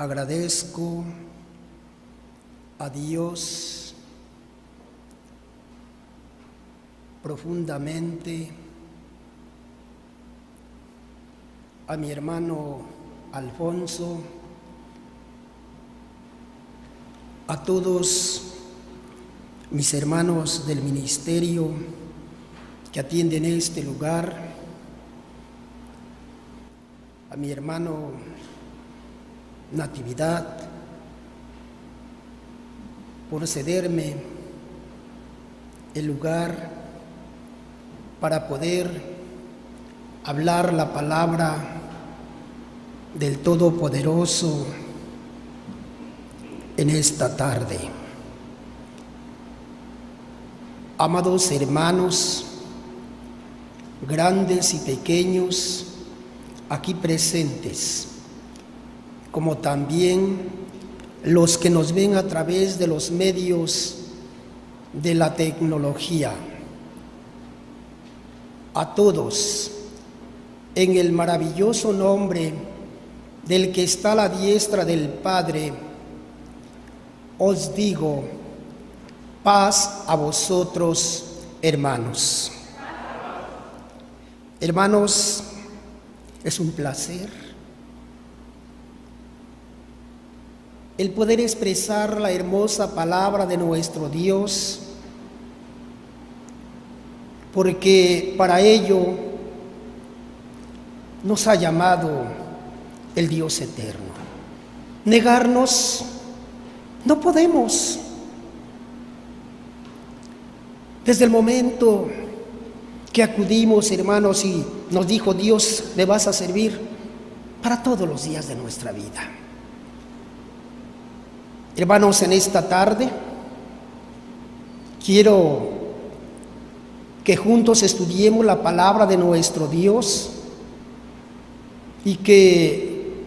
Agradezco a Dios profundamente, a mi hermano Alfonso, a todos mis hermanos del ministerio que atienden este lugar, a mi hermano Natividad, por cederme el lugar para poder hablar la palabra del Todopoderoso en esta tarde. Amados hermanos, grandes y pequeños, aquí presentes, como también los que nos ven a través de los medios de la tecnología. A todos, en el maravilloso nombre del que está a la diestra del Padre, os digo, paz a vosotros, hermanos. Hermanos, es un placer el poder expresar la hermosa palabra de nuestro Dios, porque para ello nos ha llamado el Dios eterno. Negarnos no podemos. Desde el momento que acudimos, hermanos, y nos dijo Dios, le vas a servir para todos los días de nuestra vida. Hermanos, en esta tarde quiero que juntos estudiemos la palabra de nuestro Dios y que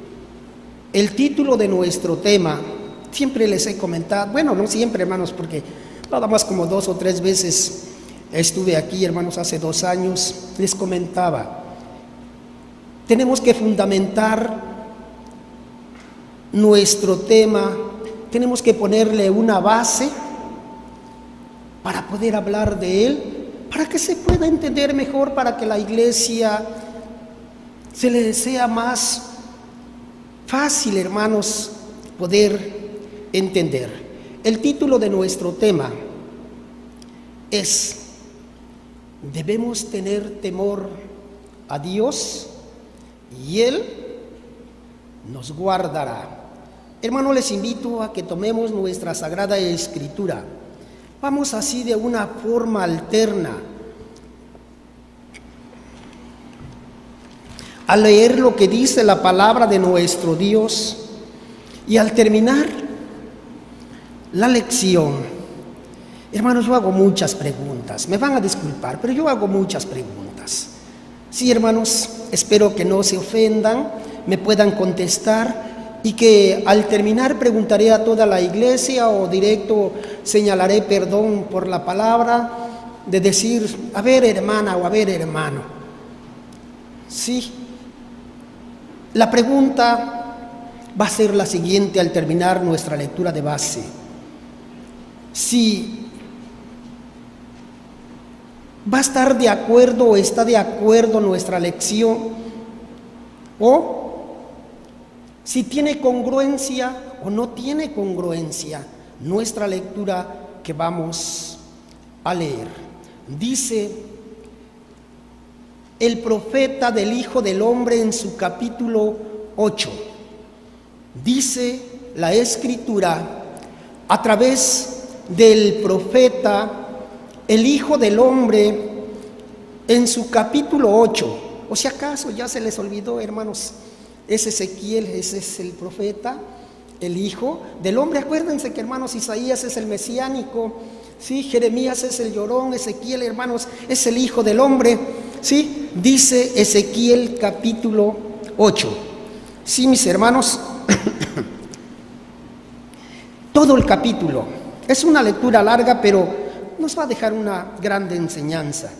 el título de nuestro tema, siempre les he comentado, bueno, no siempre, hermanos, porque nada más como 2 o 3 veces estuve aquí, hermanos, hace 2 años, les comentaba, tenemos que fundamentar nuestro tema. Tenemos que ponerle una base para poder hablar de él, para que se pueda entender mejor, para que la iglesia se le sea más fácil, hermanos, poder entender. El título de nuestro tema es: debemos tener temor a Dios y Él nos guardará. Hermano, les invito a que tomemos nuestra Sagrada Escritura. Vamos así de una forma alterna a leer lo que dice la palabra de nuestro Dios, y al terminar la lección, hermanos, yo hago muchas preguntas. Me van a disculpar, pero yo hago muchas preguntas. Sí, hermanos, espero que no se ofendan, me puedan contestar, y que al terminar preguntaré a toda la iglesia o directo señalaré perdón por la palabra de decir, a ver hermana o a ver hermano. Sí, la pregunta va a ser la siguiente al terminar nuestra lectura de base. Si va a estar de acuerdo o está de acuerdo nuestra lección, o si tiene congruencia o no tiene congruencia nuestra lectura que vamos a leer. Dice el profeta del Hijo del Hombre en su capítulo 8. Dice la Escritura a través del profeta, el Hijo del Hombre, en su capítulo 8. O si acaso ya se les olvidó, hermanos, es Ezequiel, ese es el profeta, el Hijo del Hombre. Acuérdense que, hermanos, Isaías es el mesiánico, ¿sí? Jeremías es el llorón, Ezequiel, hermanos, es el Hijo del Hombre, ¿sí? Dice Ezequiel capítulo 8. Sí, mis hermanos, todo el capítulo. Es una lectura larga, pero nos va a dejar una grande enseñanza.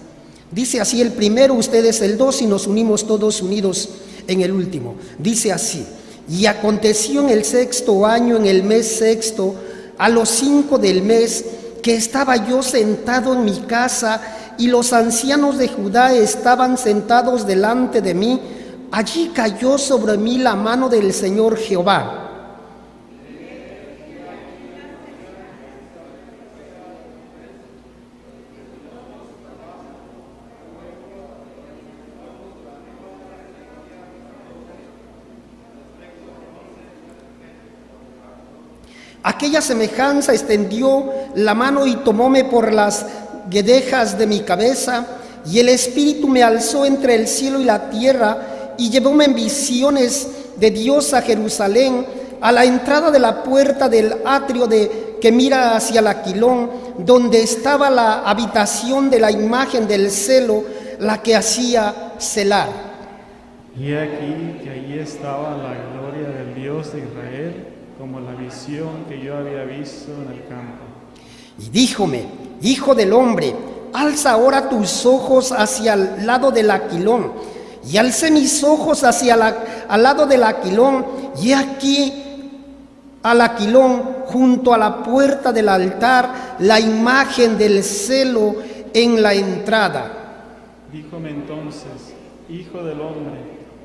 Dice así el primero, ustedes el 2, y nos unimos todos unidos en el último. Dice así: Y aconteció en el 6º año, en el mes 6º, a los 5 del mes, que estaba yo sentado en mi casa, y los ancianos de Judá estaban sentados delante de mí. Allí cayó sobre mí la mano del Señor Jehová. Aquella semejanza extendió la mano y tomóme por las guedejas de mi cabeza, y el Espíritu me alzó entre el cielo y la tierra, y llevóme en visiones de Dios a Jerusalén, a la entrada de la puerta del atrio que mira hacia el Aquilón, donde estaba la habitación de la imagen del celo, la que hacía celar. Y aquí que allí estaba la gloria del Dios de Israel, como la visión que yo había visto en el campo. Y díjome: hijo del hombre, alza ahora tus ojos hacia el lado del Aquilón. Y alcé mis ojos hacia al lado del Aquilón, y aquí al Aquilón, junto a la puerta del altar, la imagen del celo en la entrada. Díjome entonces: hijo del hombre,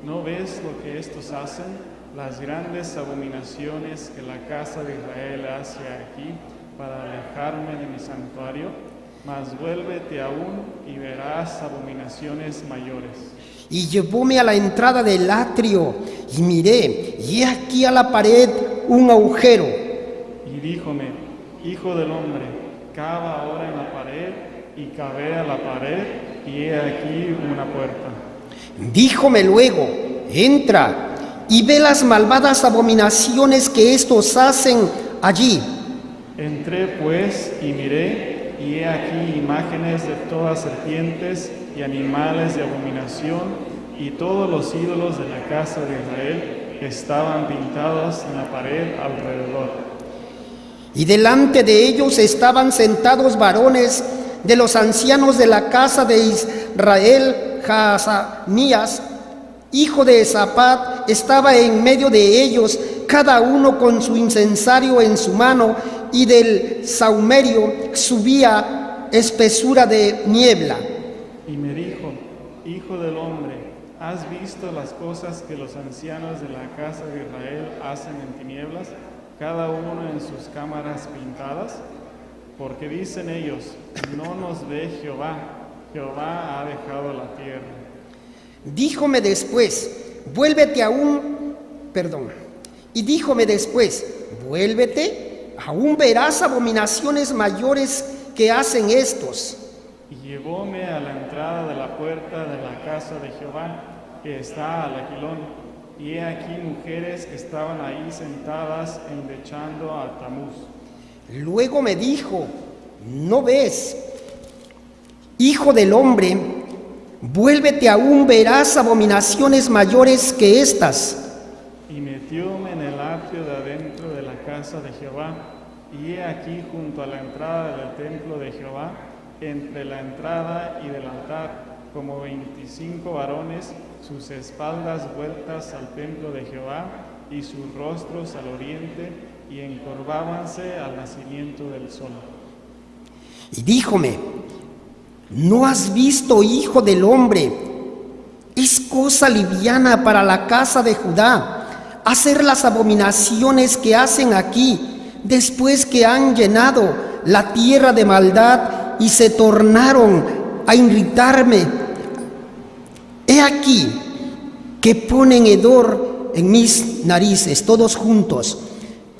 ¿no ves lo que estos hacen? Las grandes abominaciones que la casa de Israel hace aquí para alejarme de mi santuario, mas vuélvete aún y verás abominaciones mayores. Y llevóme a la entrada del atrio, y miré, y he aquí a la pared un agujero. Y díjome: hijo del hombre, cava ahora en la pared, y cavé a la pared, y he aquí una puerta. Díjome luego: entra y ve las malvadas abominaciones que estos hacen allí. Entré pues y miré, y he aquí imágenes de todas serpientes y animales de abominación, y todos los ídolos de la casa de Israel estaban pintados en la pared alrededor. Y delante de ellos estaban sentados varones de los ancianos de la casa de Israel. Jaazanías, hijo de Zapat, estaba en medio de ellos, cada uno con su incensario en su mano, y del saumerio subía espesura de niebla. Y me dijo: hijo del hombre, ¿has visto las cosas que los ancianos de la casa de Israel hacen en tinieblas, cada uno en sus cámaras pintadas? Porque dicen ellos: no nos ve Jehová, Jehová ha dejado la tierra. Díjome después: vuélvete vuélvete, aún verás abominaciones mayores que hacen estos. Y llevóme a la entrada de la puerta de la casa de Jehová, que está al Aquilón, y he aquí mujeres que estaban ahí sentadas endechando a Tamuz. Luego me dijo: ¿no ves, hijo del hombre? Vuélvete, aún verás abominaciones mayores que estas. Y metióme en el atrio de adentro de la casa de Jehová, y he aquí junto a la entrada del templo de Jehová, entre la entrada y del altar, como 25 varones, sus espaldas vueltas al templo de Jehová, y sus rostros al oriente, y encorvábanse al nacimiento del sol. Y díjome: ¿no has visto, hijo del hombre? Es cosa liviana para la casa de Judá hacer las abominaciones que hacen aquí, después que han llenado la tierra de maldad y se tornaron a irritarme. He aquí que ponen hedor en mis narices, todos juntos,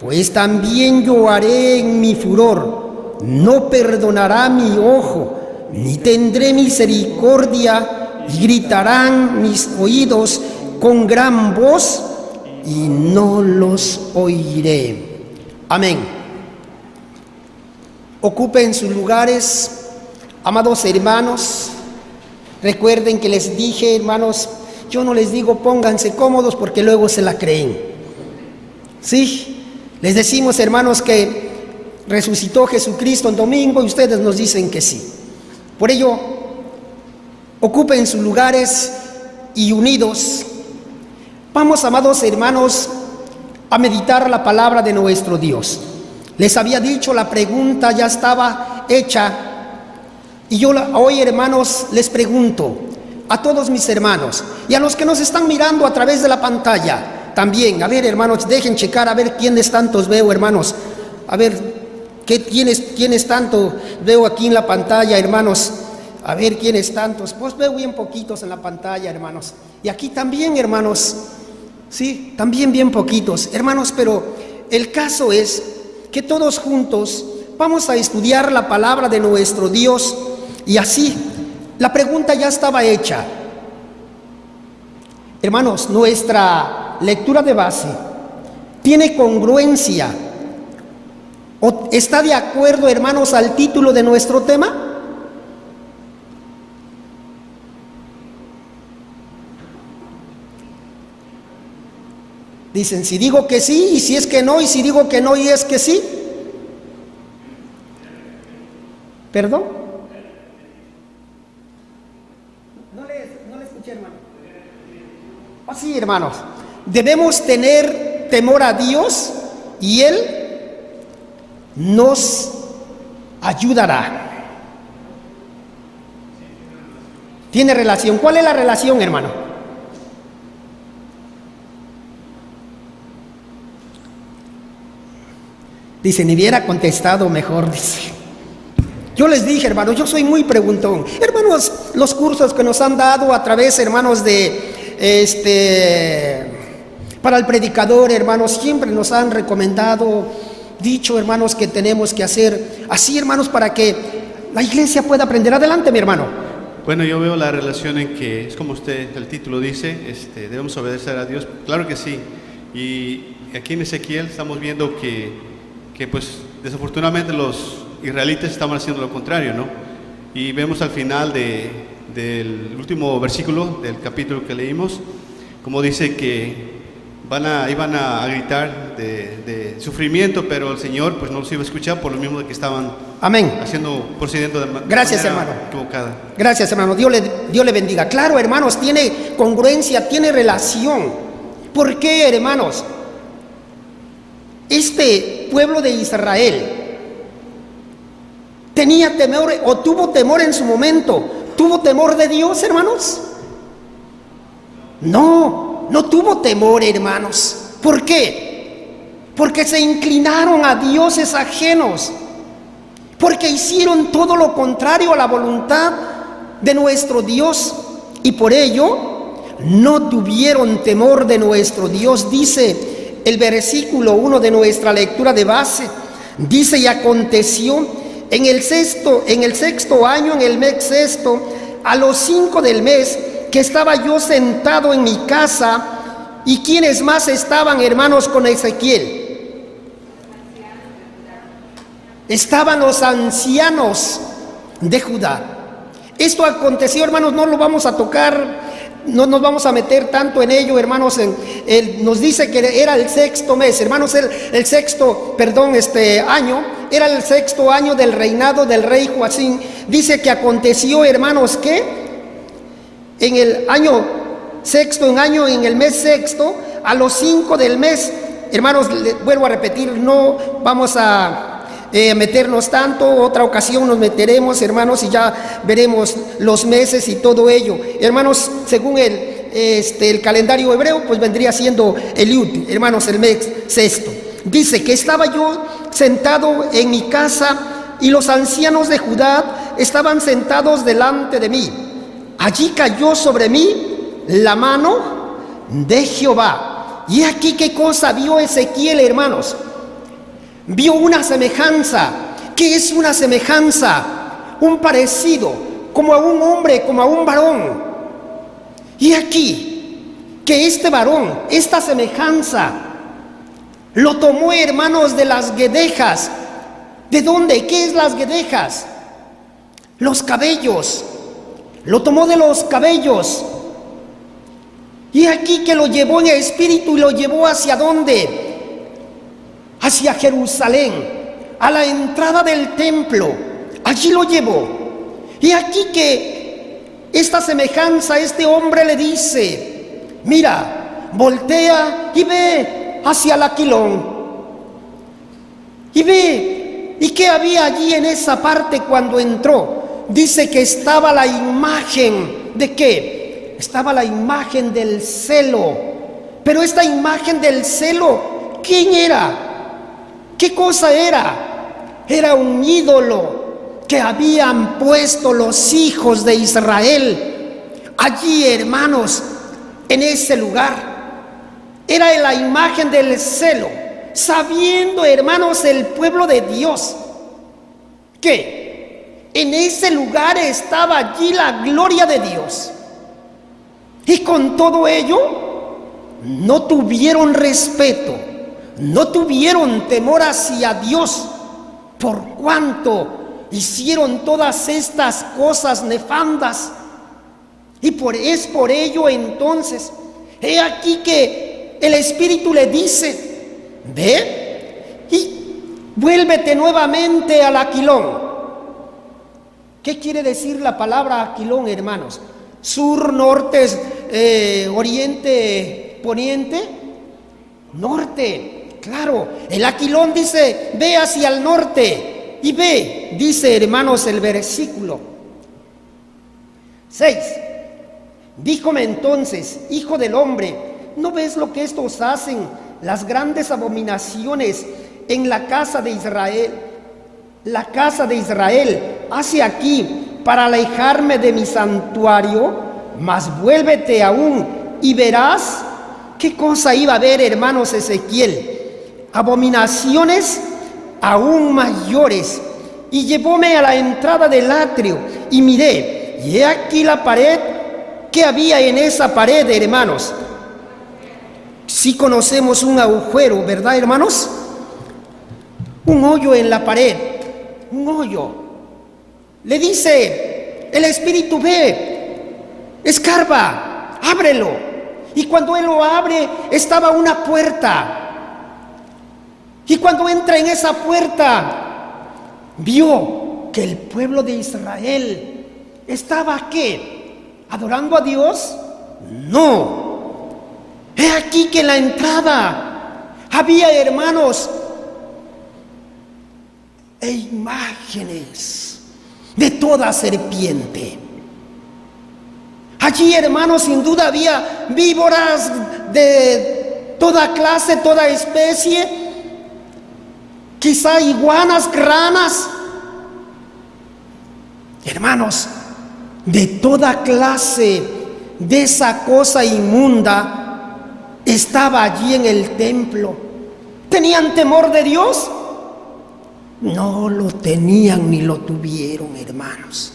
pues también yo haré en mi furor, no perdonará mi ojo, ni tendré misericordia, y gritarán mis oídos con gran voz, y no los oiré. Amén. Ocupen sus lugares, amados hermanos. Recuerden que les dije, hermanos, yo no les digo pónganse cómodos porque luego se la creen. Sí, les decimos, hermanos, que resucitó Jesucristo en domingo y ustedes nos dicen que sí. Por ello, ocupen sus lugares y unidos. Vamos, amados hermanos, a meditar la palabra de nuestro Dios. Les había dicho, la pregunta ya estaba hecha. Y yo hoy, hermanos, les pregunto a todos mis hermanos y a los que nos están mirando a través de la pantalla también. A ver, hermanos, dejen checar a ver quiénes tantos veo, hermanos. A ver, ¿quiénes tanto veo aquí en la pantalla, hermanos? A ver, ¿quiénes tantos? Pues veo bien poquitos en la pantalla, hermanos. Y aquí también, hermanos. Sí, también bien poquitos, hermanos, pero el caso es que todos juntos vamos a estudiar la palabra de nuestro Dios y así la pregunta ya estaba hecha. Hermanos, nuestra lectura de base tiene congruencia o está de acuerdo, hermanos, al título de nuestro tema. Dicen, si digo que sí, y si es que no, y si digo que no, y es que sí. ¿Perdón? No le escuché, hermano. Así, hermanos, debemos tener temor a Dios y Él nos ayudará. Tiene relación. ¿Cuál es la relación, hermano? Dice, ni hubiera contestado mejor, dice. Yo les dije, hermanos, yo soy muy preguntón. Hermanos, los cursos que nos han dado a través, hermanos, para el predicador, hermanos, siempre nos han recomendado, dicho, hermanos, que tenemos que hacer así, hermanos, para que la iglesia pueda aprender. Adelante, mi hermano. Bueno, yo veo la relación en que, es como usted, el título dice, debemos obedecer a Dios. Claro que sí. Y aquí en Ezequiel estamos viendo que pues desafortunadamente los israelitas estaban haciendo lo contrario, ¿no? Y vemos al final del último versículo del capítulo que leímos, como dice que iban a gritar de sufrimiento, pero el Señor pues no los iba a escuchar por lo mismo de que estaban procediendo de manera equivocada. Gracias, hermano. Dios le bendiga. Claro, hermanos, tiene congruencia, tiene relación. ¿Por qué, hermanos? Este pueblo de Israel tenía temor o tuvo temor en su momento. ¿Tuvo temor de Dios, hermanos? No tuvo temor, hermanos. ¿Por qué? Porque se inclinaron a dioses ajenos, porque hicieron todo lo contrario a la voluntad de nuestro Dios y por ello no tuvieron temor de nuestro Dios. Dice el versículo 1 de nuestra lectura de base, dice, y aconteció en el sexto año, en el mes sexto, a los 5 del mes, que estaba yo sentado en mi casa. ¿Y quiénes más estaban, hermanos, con Ezequiel? Estaban los ancianos de Judá. Esto aconteció, hermanos, no lo vamos a tocar, no nos vamos a meter tanto en ello, hermanos. Nos dice que era el sexto mes, hermanos, el sexto año, era el sexto año del reinado del rey Joacim. Dice que aconteció, hermanos, que en el año sexto, en el mes sexto, a los 5 del mes, hermanos, vuelvo a repetir, no vamos a meternos tanto, otra ocasión nos meteremos, hermanos, y ya veremos los meses y todo ello. Hermanos, según el calendario hebreo, pues vendría siendo Eliud, hermanos, el mes sexto. Dice que estaba yo sentado en mi casa y los ancianos de Judá estaban sentados delante de mí. Allí cayó sobre mí la mano de Jehová. Y aquí qué cosa vio Ezequiel, hermanos. Vio una semejanza. ¿Qué es una semejanza? Un parecido, como a un hombre, como a un varón. Y aquí, que este varón, esta semejanza, lo tomó, hermanos, de las guedejas. ¿De dónde? ¿Qué es las guedejas? Los cabellos. Lo tomó de los cabellos. Y aquí que lo llevó en espíritu y lo llevó ¿hacia dónde? Hacia Jerusalén, a la entrada del templo. Allí lo llevó. Y aquí que esta semejanza, este hombre le dice: mira, voltea y ve hacia el Aquilón y ve, ¿y qué había allí en esa parte cuando entró? Dice que estaba la imagen, ¿de qué? Estaba la imagen del celo. Pero esta imagen del celo, ¿quién era? ¿Qué cosa era? Era un ídolo que habían puesto los hijos de Israel allí, hermanos, en ese lugar. Era la imagen del celo, sabiendo, hermanos, el pueblo de Dios que en ese lugar estaba allí la gloria de Dios. Y con todo ello no tuvieron respeto, no tuvieron temor hacia Dios, por cuanto hicieron todas estas cosas nefandas. Y es por ello entonces, he aquí que el Espíritu le dice: ve y vuélvete nuevamente al Aquilón. ¿Qué quiere decir la palabra Aquilón, hermanos? Sur, norte, oriente, poniente, norte. Claro, el Aquilón dice: ve hacia el norte. Y ve, dice, hermanos, el versículo 6. Díjome entonces: hijo del hombre, ¿no ves lo que estos hacen, las grandes abominaciones en la casa de Israel? La casa de Israel hace aquí para alejarme de mi santuario. Mas vuélvete aún y verás. ¿Qué cosa iba a ver, hermanos, Ezequiel? Abominaciones aún mayores. Y llevóme a la entrada del atrio y miré, y he aquí la pared. ¿Qué había en esa pared, hermanos? Si conocemos un agujero, ¿verdad, hermanos? Un hoyo en la pared, un hoyo. Le dice el Espíritu: ve, escarba, ábrelo. Y cuando él lo abre, estaba una puerta. Y cuando entra en esa puerta, vio que el pueblo de Israel estaba, ¿qué? ¿Adorando a Dios? No. He aquí que en la entrada había, hermanos, imágenes de toda serpiente. Allí, hermanos, sin duda había víboras de toda clase, toda especie, quizá iguanas, ranas. Hermanos, de toda clase de esa cosa inmunda estaba allí en el templo. ¿Tenían temor de Dios? No lo tenían ni lo tuvieron, hermanos.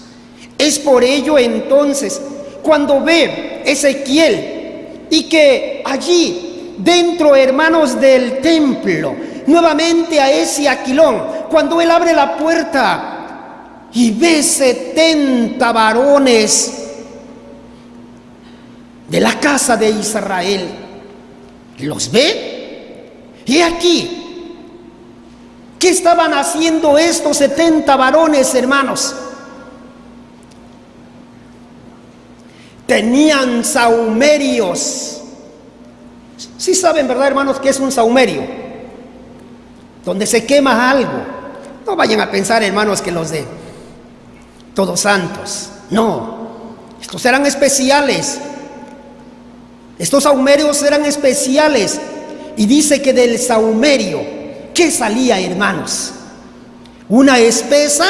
Es por ello entonces, cuando ve Ezequiel y que allí dentro, hermanos, del templo, nuevamente a ese Aquilón, cuando él abre la puerta y ve 70 varones de la casa de Israel, los ve, y aquí, ¿qué estaban haciendo estos 70 varones, hermanos? Tenían sahumerios. Sí saben, ¿verdad, hermanos, qué es un sahumerio? Donde se quema algo. No vayan a pensar, hermanos, que los de Todos Santos. No, estos eran especiales. Estos sahumerios eran especiales. Y dice que del sahumerio, ¿qué salía, hermanos? Una espesa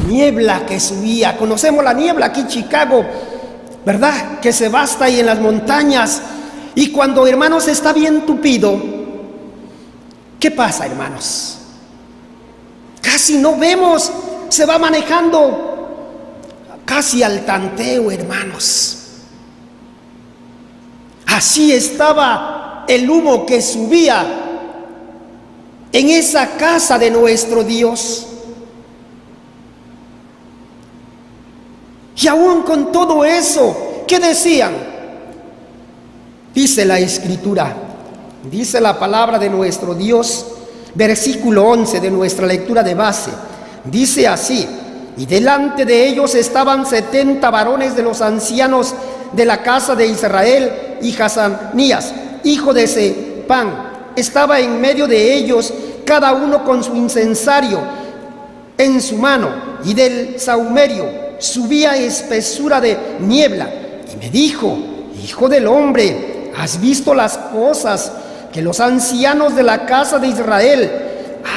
niebla que subía. Conocemos la niebla aquí en Chicago, ¿verdad? Que se basta ahí en las montañas. Y cuando, hermanos, está bien tupido, ¿qué pasa, hermanos? Casi no vemos, se va manejando casi al tanteo, hermanos. Así estaba el humo que subía en esa casa de nuestro Dios. Y aún con todo eso, ¿qué decían? Dice la Escritura, dice la palabra de nuestro Dios, versículo 11 de nuestra lectura de base. Dice así: y delante de ellos estaban 70 varones de los ancianos de la casa de Israel, y Hazanías, hijo de Sepán, estaba en medio de ellos, cada uno con su incensario en su mano, y del sahumerio subía espesura de niebla. Y me dijo: hijo del hombre, ¿has visto las cosas que los ancianos de la casa de Israel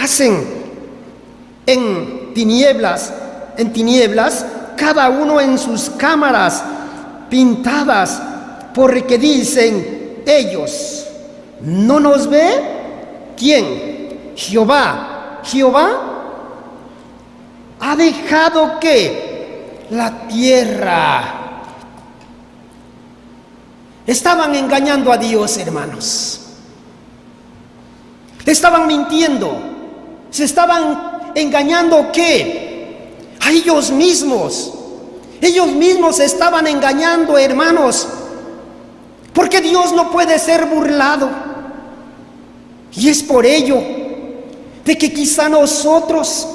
hacen en tinieblas, cada uno en sus cámaras pintadas? Porque dicen ellos: ¿no nos ve? ¿Quién? Jehová ha dejado que la tierra. Estaban engañando a Dios, hermanos. Estaban mintiendo. Se estaban engañando, ¿qué? A ellos mismos. Ellos mismos se estaban engañando, hermanos. Porque Dios no puede ser burlado. Y es por ello de que quizá nosotros,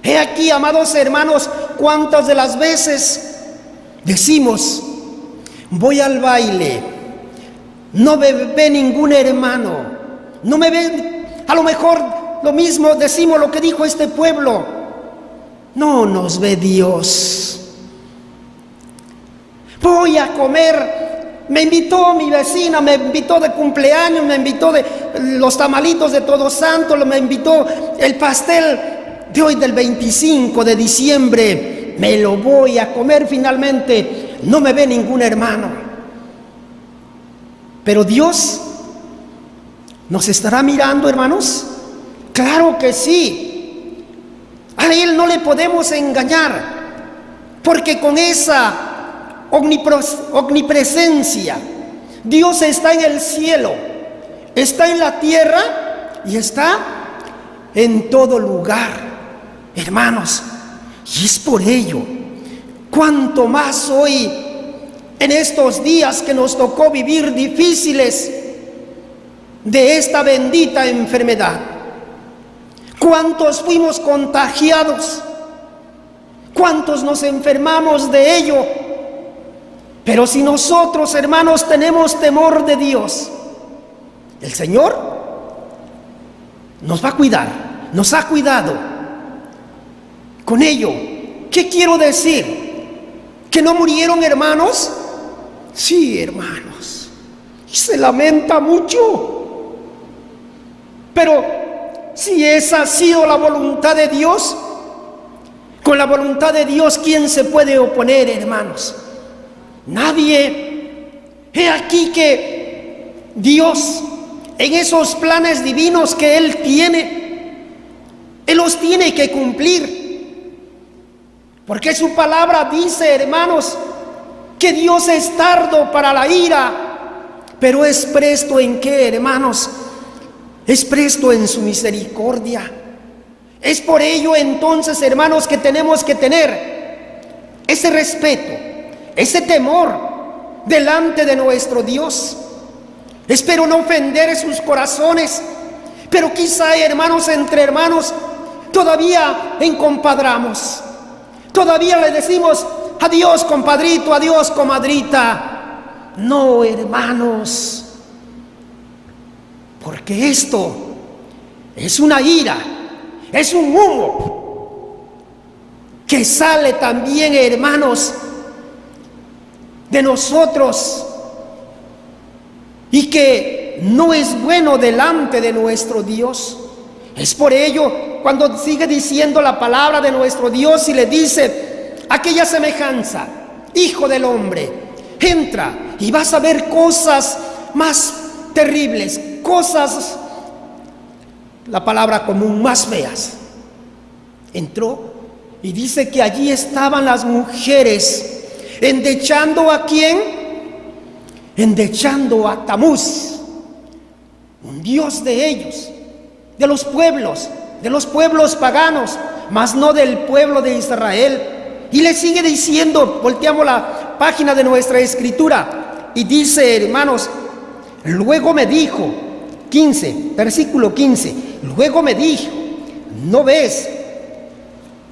he aquí, amados hermanos, cuántas de las veces decimos: voy al baile, no me ve ningún hermano, no me ven. A lo mejor lo mismo decimos lo que dijo este pueblo: no nos ve Dios. Voy a comer, me invitó mi vecina, me invitó de cumpleaños, me invitó de los tamalitos de Todos Santos, me invitó el pastel de hoy del 25 de diciembre, me lo voy a comer. Finalmente no me ve ningún hermano. Pero Dios nos estará mirando, hermanos. Claro que sí. A Él no le podemos engañar, porque con esa omnipresencia, Dios está en el cielo, está en la tierra y está en todo lugar, hermanos. Y es por ello, cuanto más hoy, en estos días que nos tocó vivir difíciles de esta bendita enfermedad, cuántos fuimos contagiados, cuántos nos enfermamos de ello. Pero si nosotros, hermanos, tenemos temor de Dios, el Señor nos va a cuidar, nos ha cuidado. Con ello, ¿qué quiero decir? ¿Que no murieron, hermanos? Sí, hermanos, y se lamenta mucho. Pero si esa ha sido la voluntad de Dios, con la voluntad de Dios, ¿quién se puede oponer, hermanos? Nadie. He aquí que Dios, en esos planes divinos que Él tiene, Él los tiene que cumplir. Porque su palabra dice, hermanos, que Dios es tardo para la ira, pero es presto ¿en qué, hermanos? Es presto en su misericordia. Es por ello entonces, hermanos, que tenemos que tener ese respeto, ese temor delante de nuestro Dios. Espero no ofender sus corazones, pero quizá, hermanos, entre hermanos todavía encompadramos, todavía le decimos: adiós, compadrito, adiós, comadrita. No, hermanos, porque esto es una ira, es un humo que sale también, hermanos, de nosotros, y que no es bueno delante de nuestro Dios. Es por ello cuando sigue diciendo la palabra de nuestro Dios y le dice aquella semejanza: hijo del hombre, entra y vas a ver cosas más terribles, cosas, la palabra común, más feas. Entró y dice que allí estaban las mujeres endechando ¿a quién? Endechando a Tamuz, un dios de ellos, de los pueblos paganos, mas no del pueblo de Israel. Y le sigue diciendo, volteamos la página de nuestra escritura y dice, hermanos, luego me dijo, 15, versículo 15, luego me dijo: ¿no ves?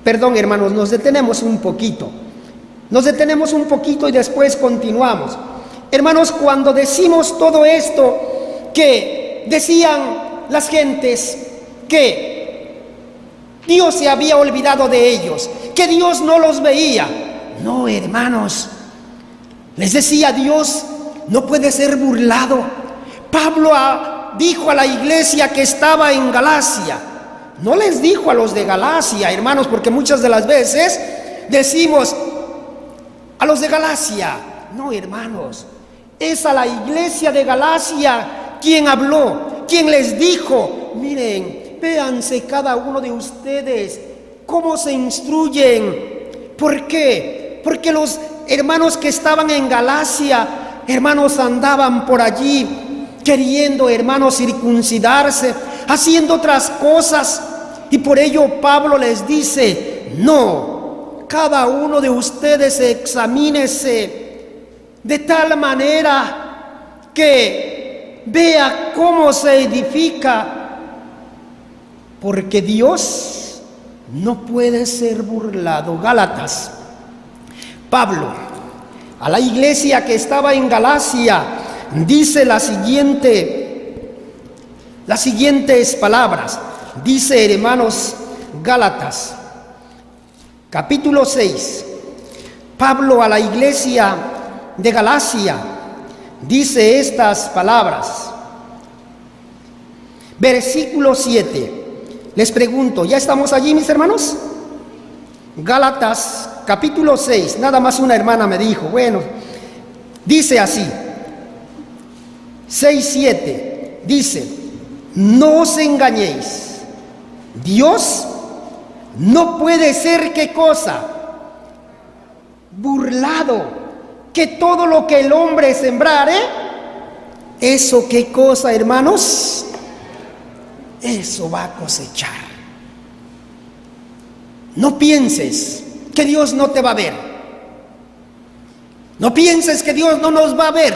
Perdón, hermanos, nos detenemos un poquito. Nos detenemos un poquito y después continuamos. Hermanos, cuando decimos todo esto, que decían las gentes que Dios se había olvidado de ellos, que Dios no los veía. No, hermanos, les decía, Dios no puede ser burlado. Pablo dijo a la iglesia que estaba en Galacia, no les dijo a los de Galacia, hermanos, porque muchas de las veces decimos a los de Galacia. No, hermanos, es a la iglesia de Galacia quien habló, quien les dijo, miren, véanse cada uno de ustedes cómo se instruyen. ¿Por qué? Porque los hermanos que estaban en Galacia, hermanos, andaban por allí queriendo, hermanos, circuncidarse, haciendo otras cosas, y por ello Pablo les dice, no, cada uno de ustedes examínese de tal manera que vea cómo se edifica, porque Dios no puede ser burlado. Gálatas. Pablo a la iglesia que estaba en Galacia dice las siguientes palabras. Dice, hermanos, Gálatas capítulo 6, Pablo a la iglesia de Galacia dice estas palabras. Versículo 7. Les pregunto, ¿ya estamos allí, mis hermanos? Gálatas capítulo 6, nada más una hermana me dijo, bueno, dice así, 6:7, dice, no os engañéis, Dios no puede ser, ¿qué cosa? Burlado, que todo lo que el hombre sembrare, eso, ¿qué cosa, hermanos? Eso va a cosechar. No pienses que Dios no te va a ver. No pienses que Dios no nos va a ver.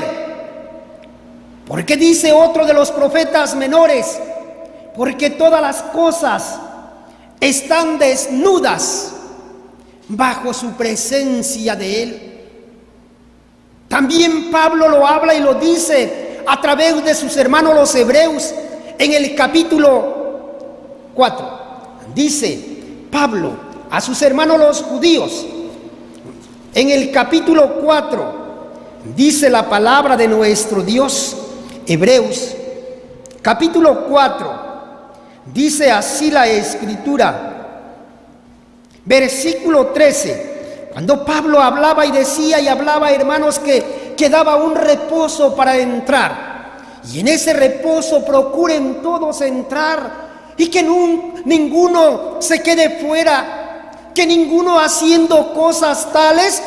Porque dice otro de los profetas menores, porque todas las cosas están desnudas bajo su presencia de Él. También Pablo lo habla y lo dice a través de sus hermanos los hebreos en el capítulo 4. Dice Pablo a sus hermanos los judíos en el capítulo 4, dice la palabra de nuestro Dios. Hebreos capítulo 4, dice así la escritura, versículo 13, cuando Pablo hablaba y decía y hablaba, hermanos, que quedaba un reposo para entrar, y en ese reposo procuren todos entrar, y que ninguno se quede fuera, que ninguno haciendo cosas tales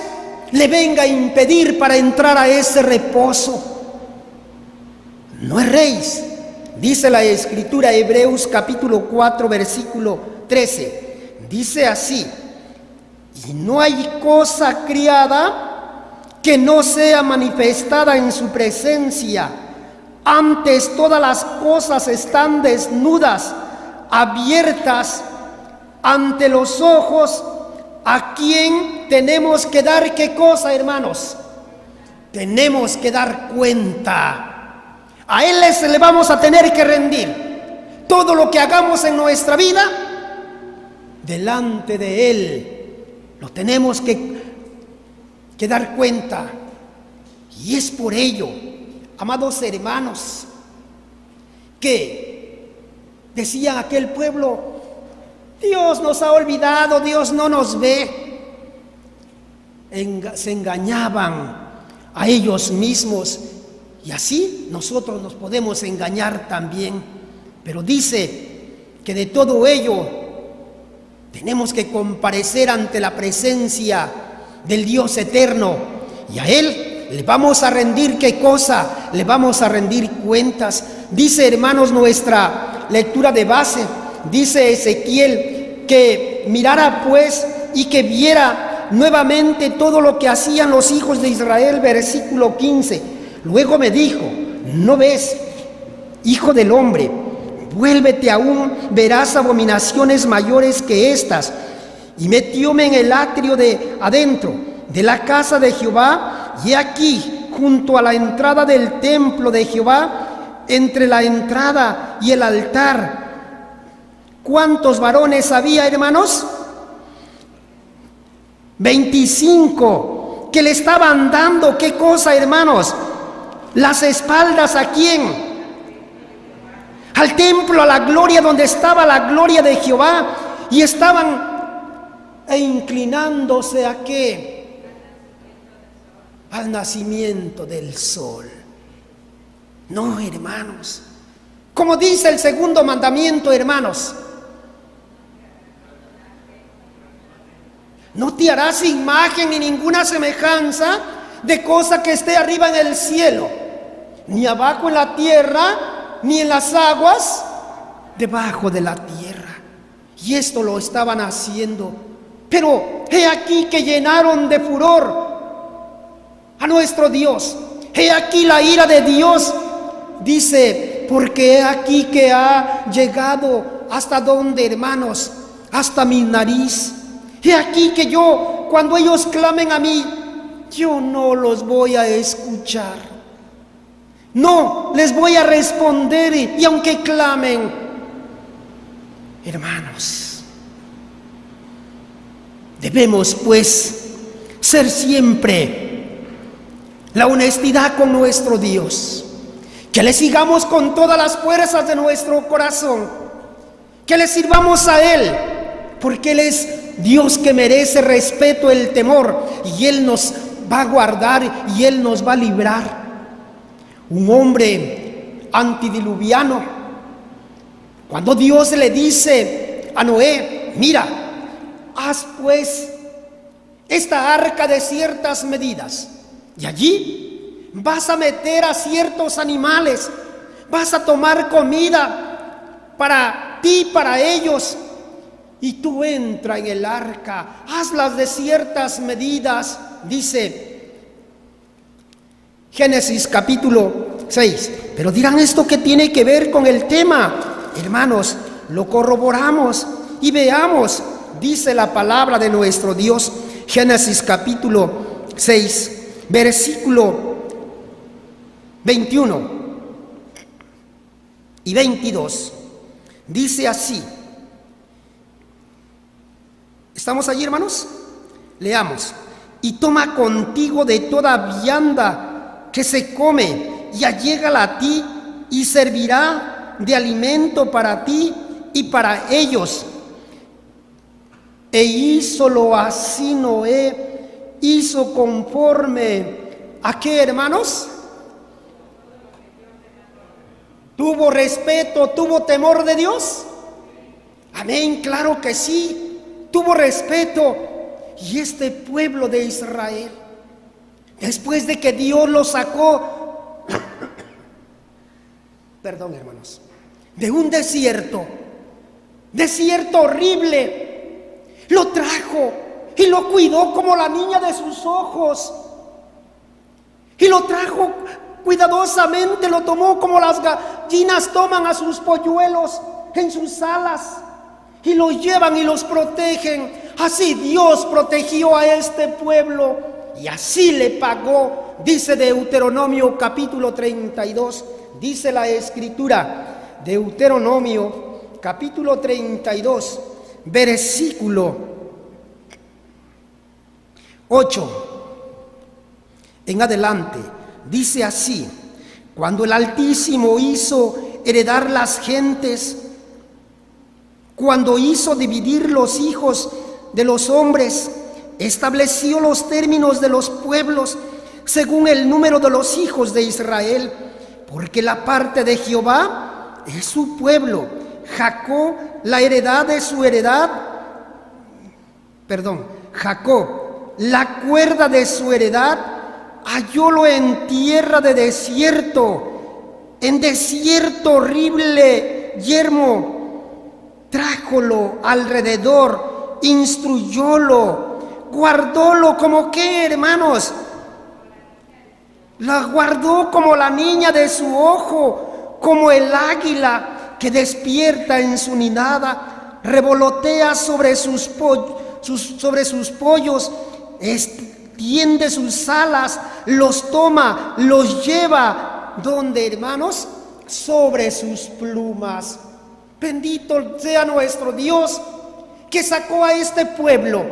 le venga a impedir para entrar a ese reposo. No erréis, dice la escritura, Hebreos capítulo 4, versículo 13. Dice así, y no hay cosa criada que no sea manifestada en su presencia. Antes todas las cosas están desnudas, abiertas ante los ojos. ¿A quién tenemos que dar qué cosa, hermanos? Tenemos que dar cuenta. A Él le vamos a tener que rendir todo lo que hagamos en nuestra vida. Delante de Él lo tenemos que dar cuenta. Y es por ello, amados hermanos, que decía aquel pueblo, Dios nos ha olvidado, Dios no nos ve. Se engañaban a ellos mismos. Y así nosotros nos podemos engañar también. Pero dice que de todo ello tenemos que comparecer ante la presencia del Dios eterno. Y a Él le vamos a rendir ¿qué cosa? Le vamos a rendir cuentas. Dice, hermanos, nuestra lectura de base, dice Ezequiel que mirara pues y que viera nuevamente todo lo que hacían los hijos de Israel. Versículo 15. Luego me dijo, ¿no ves, hijo del hombre? Vuélvete aún, verás abominaciones mayores que estas. Y metióme en el atrio de adentro, de la casa de Jehová, y aquí, junto a la entrada del templo de Jehová, entre la entrada y el altar, ¿cuántos varones había, hermanos? 25, que le estaban dando, ¿qué cosa, hermanos? Las espaldas, ¿a quién? Al templo, a la gloria, donde estaba la gloria de Jehová, y estaban inclinándose ¿a qué? Al nacimiento del sol. No, hermanos, como dice el segundo mandamiento, hermanos, no te harás imagen ni ninguna semejanza de cosa que esté arriba en el cielo, ni abajo en la tierra, ni en las aguas debajo de la tierra. Y esto lo estaban haciendo, pero he aquí que llenaron de furor a nuestro Dios. He aquí la ira de Dios, dice, porque he aquí que ha llegado hasta donde, hermanos, hasta mi nariz. He aquí que yo, cuando ellos clamen a mí, yo no los voy a escuchar. No les voy a responder, y aunque clamen, hermanos, debemos pues ser siempre la honestidad con nuestro Dios, que le sigamos con todas las fuerzas de nuestro corazón, que le sirvamos a Él, porque Él es Dios que merece respeto, el temor, y Él nos va a guardar y Él nos va a librar. Un hombre antidiluviano, cuando Dios le dice a Noé, mira, haz pues esta arca de ciertas medidas, y allí vas a meter a ciertos animales, vas a tomar comida para ti, para ellos, y tú entra en el arca, hazlas de ciertas medidas, dice Génesis capítulo 6. Pero dirán, ¿esto qué tiene que ver con el tema? Hermanos, lo corroboramos y veamos, dice la palabra de nuestro Dios, Génesis capítulo 6, versículo 21 y 22. Dice así. ¿Estamos allí, hermanos? Leamos. Y toma contigo de toda vianda que se come, y allégala a ti, y servirá de alimento para ti y para ellos. E hízolo así Noé, hizo conforme ¿a qué, hermanos? ¿Tuvo respeto, tuvo temor de Dios? Amén, claro que sí. Tuvo respeto. Y este pueblo de Israel, después de que Dios lo sacó, perdón, hermanos, de un desierto horrible, lo trajo y lo cuidó como la niña de sus ojos, y lo trajo cuidadosamente, lo tomó como las gallinas toman a sus polluelos en sus alas, y los llevan y los protegen. Así Dios protegió a este pueblo, y así le pagó. Dice Deuteronomio capítulo 32, dice la escritura, Deuteronomio capítulo 32, versículo 8 en adelante, dice así: cuando el Altísimo hizo heredar las gentes, cuando hizo dividir los hijos de los hombres, estableció los términos de los pueblos según el número de los hijos de Israel, porque la parte de Jehová es su pueblo, Jacob la heredad de su heredad, Jacob la cuerda de su heredad, hallólo en tierra de desierto, en desierto horrible, yermo, trájolo alrededor, instruyólo, guardólo como que, hermanos, la guardó como la niña de su ojo, como el águila que despierta en su nidada, revolotea sobre sus pollos, tiende sus alas, los toma, los lleva. ¿Dónde, hermanos? Sobre sus plumas. Bendito sea nuestro Dios, que sacó a este pueblo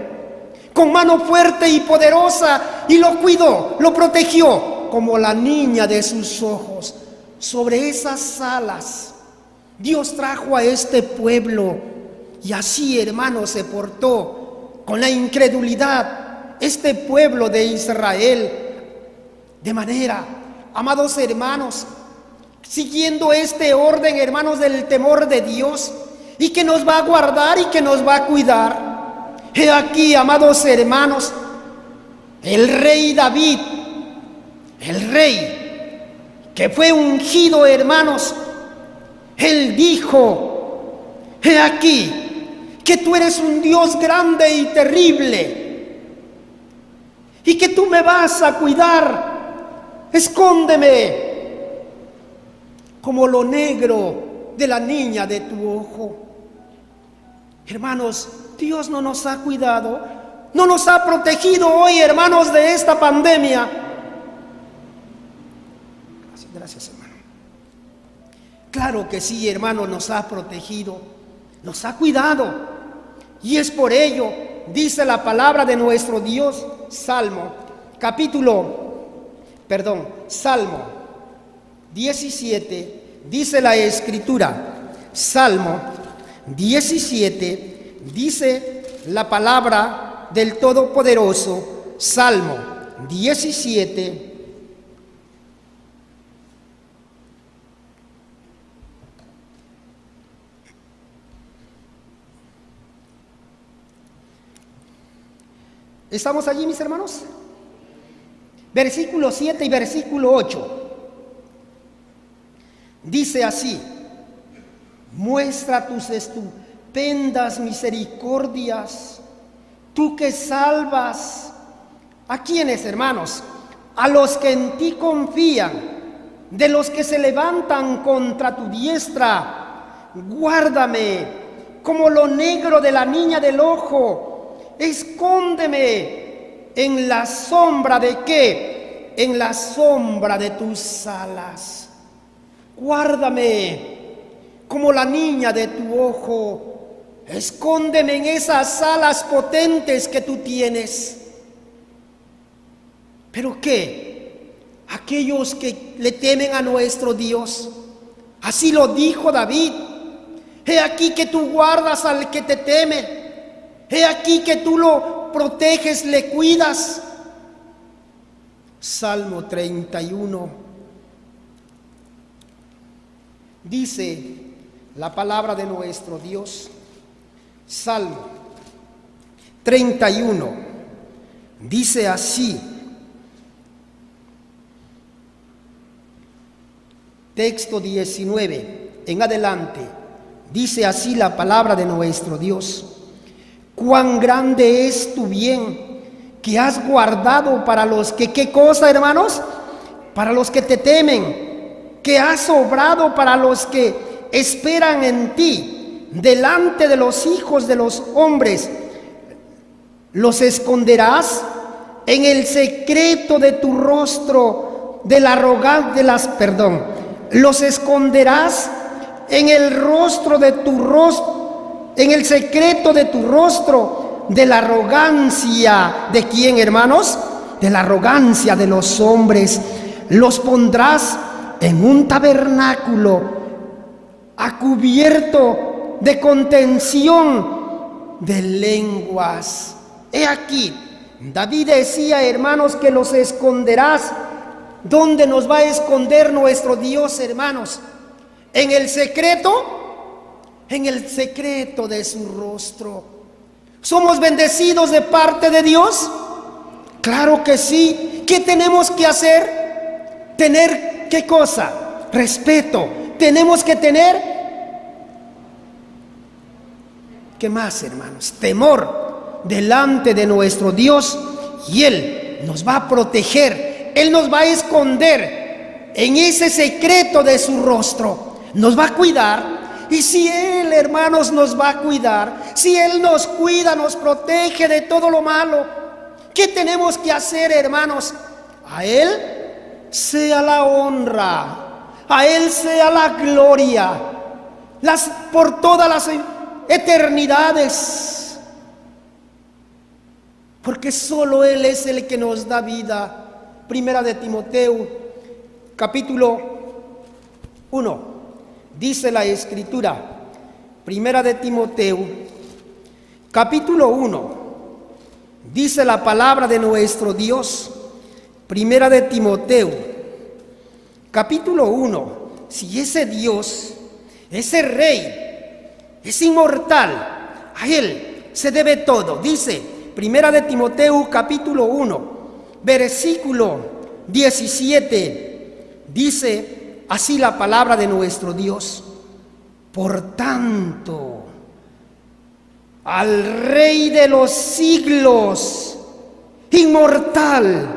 con mano fuerte y poderosa y lo cuidó, lo protegió como la niña de sus ojos. Sobre esas alas Dios trajo a este pueblo, y así, hermanos, se portó con la incredulidad este pueblo de Israel. De manera, amados hermanos, siguiendo este orden, hermanos, del temor de Dios, y que nos va a guardar y que nos va a cuidar. He aquí, amados hermanos, el rey David, el rey que fue ungido, hermanos, él dijo: he aquí que tú eres un Dios grande y terrible, y que tú me vas a cuidar. Escóndeme como lo negro de la niña de tu ojo. Hermanos, Dios no nos ha cuidado, no nos ha protegido hoy, hermanos, de esta pandemia. Gracias, hermano. Claro que sí, hermano, nos ha protegido, nos ha cuidado. Y es por ello, dice la palabra de nuestro Dios, Salmo 17, dice la Escritura, Salmo 17, dice la palabra del Todopoderoso, Salmo 17, ¿estamos allí, mis hermanos? Versículo 7 y versículo 8. Dice así: muestra tus estupendas misericordias, tú que salvas. ¿A quiénes, hermanos? A los que en ti confían, de los que se levantan contra tu diestra. Guárdame como lo negro de la niña del ojo. Escóndeme en la sombra de ¿qué? En la sombra de tus alas. Guárdame como la niña de tu ojo. Escóndeme en esas alas potentes que tú tienes. ¿Pero qué? Aquellos que le temen a nuestro Dios. Así lo dijo David: he aquí que tú guardas al que te teme. He aquí que tú lo proteges, le cuidas. Salmo 31. Dice la palabra de nuestro Dios, Salmo 31, dice así, texto 19 en adelante, dice así la palabra de nuestro Dios: cuán grande es tu bien que has guardado para los que, ¿qué cosa, hermanos? Para los que te temen, que has obrado para los que esperan en ti, delante de los hijos de los hombres. Los esconderás en el secreto de tu rostro, los esconderás en el rostro de tu rostro, en el secreto de tu rostro, de la arrogancia. ¿De quién, hermanos? De la arrogancia de los hombres. Los pondrás en un tabernáculo a cubierto de contención de lenguas. He aquí, David decía, hermanos, que los esconderás. ¿Dónde nos va a esconder nuestro Dios, hermanos? En el secreto de su rostro. ¿Somos bendecidos de parte de Dios? Claro que sí. ¿Qué tenemos que hacer? Tener, ¿qué cosa? Respeto. Tenemos que tener, ¿qué más, hermanos? Temor delante de nuestro Dios, y Él nos va a proteger, Él nos va a esconder en ese secreto de su rostro, nos va a cuidar. Y si Él, hermanos, nos va a cuidar, si Él nos cuida, nos protege de todo lo malo, ¿Qué tenemos que hacer, hermanos? A Él sea la honra, a Él sea la gloria, por todas las eternidades, porque solo Él es el que nos da vida. Primera de Timoteo, capítulo 1, dice la Escritura. Primera de Timoteo, capítulo 1, dice la palabra de nuestro Dios. Primera de Timoteo, capítulo 1. Si ese Dios, ese Rey, es inmortal, a Él se debe todo. Dice, Primera de Timoteo, capítulo 1, versículo 17, dice así la palabra de nuestro Dios. Por tanto, al Rey de los siglos, inmortal,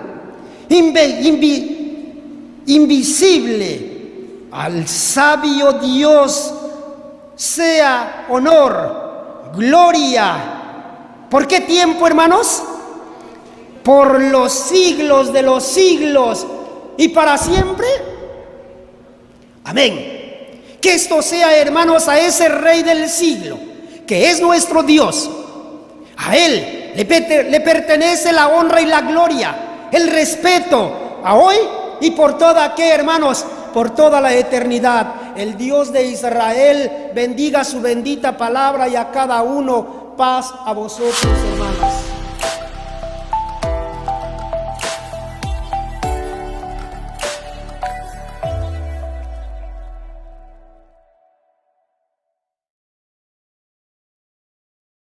invisible, al sabio Dios, sea honor, gloria. ¿Por qué tiempo, hermanos? Por los siglos de los siglos y para siempre. Amén. Que esto sea, hermanos, a ese Rey del siglo, que es nuestro Dios. A Él le pertenece la honra y la gloria, el respeto, a hoy y por toda, ¿qué, hermanos? Por toda la eternidad. El Dios de Israel bendiga su bendita palabra y a cada uno paz a vosotros, hermanos.